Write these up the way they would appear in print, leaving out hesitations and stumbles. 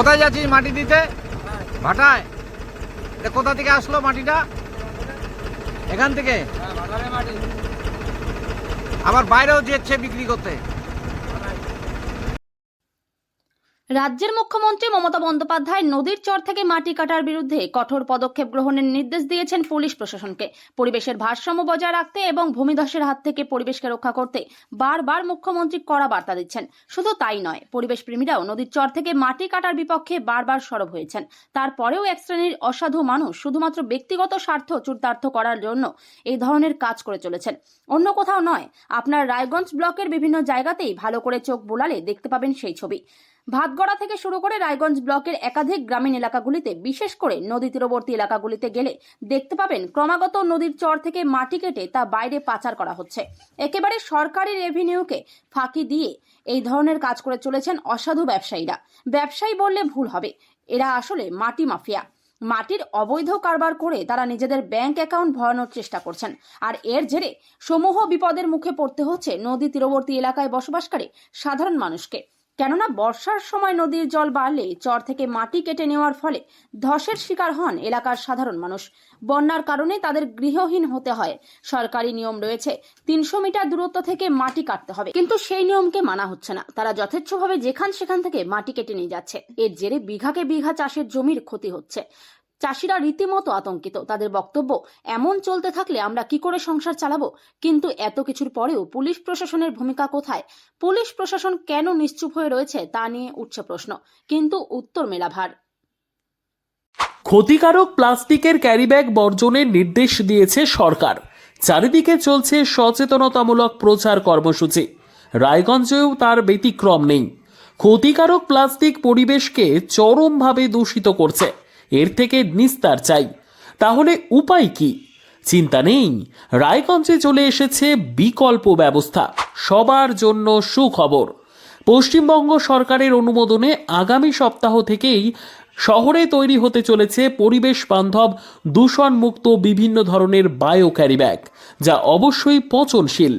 কোথায় যাচ্ছিস মাটি দিতে? ভাটায়। কোথা থেকে আসলো মাটিটা? এখান থেকে? আবার বাইরেও যেচ্ছে বিক্রি করতে। রাজ্যের মুখ্যমন্ত্রী মমতা বন্দ্যোপাধ্যায় নদীর চর থেকে মাটি কাটার বিরুদ্ধে কঠোর পদক্ষেপ গ্রহণের নির্দেশ দিয়েছেন পুলিশ প্রশাসনকে। পরিবেশের ভারসাম্য বজায় রাখতে এবং ভূমিধসের হাত থেকে পরিবেশকে রক্ষা করতে বারবার মুখ্যমন্ত্রী কড়া বার্তা দিচ্ছেন। শুধু তাই নয়, পরিবেশ প্রেমীরাও নদীর চর থেকে মাটি কাটার বিপক্ষে বারবার সরব হয়েছেন। তারপরেও এক শ্রেণীর অসাধু মানুষ শুধুমাত্র ব্যক্তিগত স্বার্থ চরিতার্থ করার জন্য এই ধরনের কাজ করে চলেছেন। অন্য কোথাও নয়, আপনার রায়গঞ্জ ব্লকের বিভিন্ন জায়গাতেই ভালো করে চোখ বোলালে দেখতে পাবেন সেই ছবি। ভাতগড়া থেকে শুরু করে রায়গঞ্জ ব্লকের একাধিক গ্রামীণ এলাকাগুলিতে, বিশেষ করে নদী তীরবর্তী এলাকাগুলিতে গেলে দেখতে পাবেন ক্রমাগত নদীর চর থেকে মাটি কেটে তা বাইরে পাচার করা হচ্ছে। একেবারে সরকারি রেভিনিউকে ফাঁকি দিয়ে এই ধরনের কাজ করে চলেছেন অসাধু ব্যবসায়ীরা। ব্যবসায়ী বললে ভুল হবে, এরা আসলে মাটি মাফিয়া। মাটির অবৈধ কারবার করে তারা নিজেদের ব্যাংক অ্যাকাউন্ট ভরানোর চেষ্টা করছেন, আর এর জেরে সমূহ বিপদের মুখে পড়তে হচ্ছে নদী তীরবর্তী এলাকায় বসবাসকারী সাধারণ মানুষকে। কেননা বর্ষার সময় নদীর জল বাড়লে চর থেকে মাটি কেটে নেওয়ার ফলে ধসের শিকার হন এলাকার সাধারণ মানুষ। বন্যার কারণে তাদের গৃহহীন হতে হয়। সরকারি নিয়ম রয়েছে 300 মিটার দূরত্ব থেকে মাটি কাটতে হবে, কিন্তু সেই নিয়মকে মানা হচ্ছে না। তারা যথেচ্ছভাবে যেখান সেখান থেকে মাটি কেটে নিয়ে যাচ্ছে। এর জেরে বিঘাকে বিঘা চাষের জমির ক্ষতি হচ্ছে। চাষিরা রীতিমতো আতঙ্কিত। তাদের বক্তব্য, এমন চলতে থাকলে আমরা কি করে সংসার চালাবো? কিন্তু এত কিছুর পরেও পুলিশ প্রশাসনের ভূমিকা কোথায়? পুলিশ প্রশাসন কেন নিশ্চুপ হয়ে রয়েছে তা নিয়ে উঠছে প্রশ্ন, কিন্তু উত্তর মেলা ভার। ক্ষতিকারক প্লাস্টিকের ক্যারিব্যাগ বর্জনের নির্দেশ দিয়েছে সরকার। চারিদিকে চলছে সচেতনতামূলক প্রচার কর্মসূচি। রায়গঞ্জেও তার ব্যতিক্রম নেই। ক্ষতিকারক প্লাস্টিক পরিবেশকে চরমভাবে দূষিত করছে। এর থেকে নিস্তার চাই। তাহলে উপায় কি? চিন্তা নেই, রায়গঞ্জে চলে এসেছে বিকল্প ব্যবস্থা। সবার জন্য সুখবর। পশ্চিমবঙ্গ সরকারের অনুমোদনে আগামী সপ্তাহ থেকেই শহরে তৈরি হতে চলেছে পরিবেশ বান্ধব দূষণমুক্ত বিভিন্ন ধরনের বায়ো ক্যারিব্যাগ, যা অবশ্যই পচনশীল।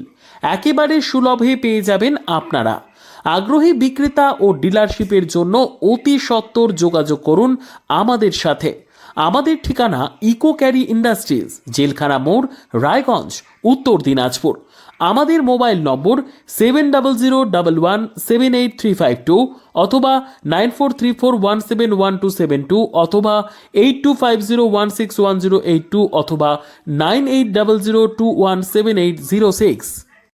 একেবারে সুলভে পেয়ে যাবেন আপনারা। আগ্রহী বিক্রেতা ও ডিলারশিপের জন্য অতি সত্বর যোগাযোগ করুন আমাদের সাথে। আমাদের ঠিকানা ইকো ক্যারি ইন্ডাস্ট্রিজ, জেলখানা মোড়, রায়গঞ্জ, উত্তর দিনাজপুর। আমাদের মোবাইল নম্বর 7001178352 অথবা 9434171272 অথবা 8250161082 অথবা 9800217806।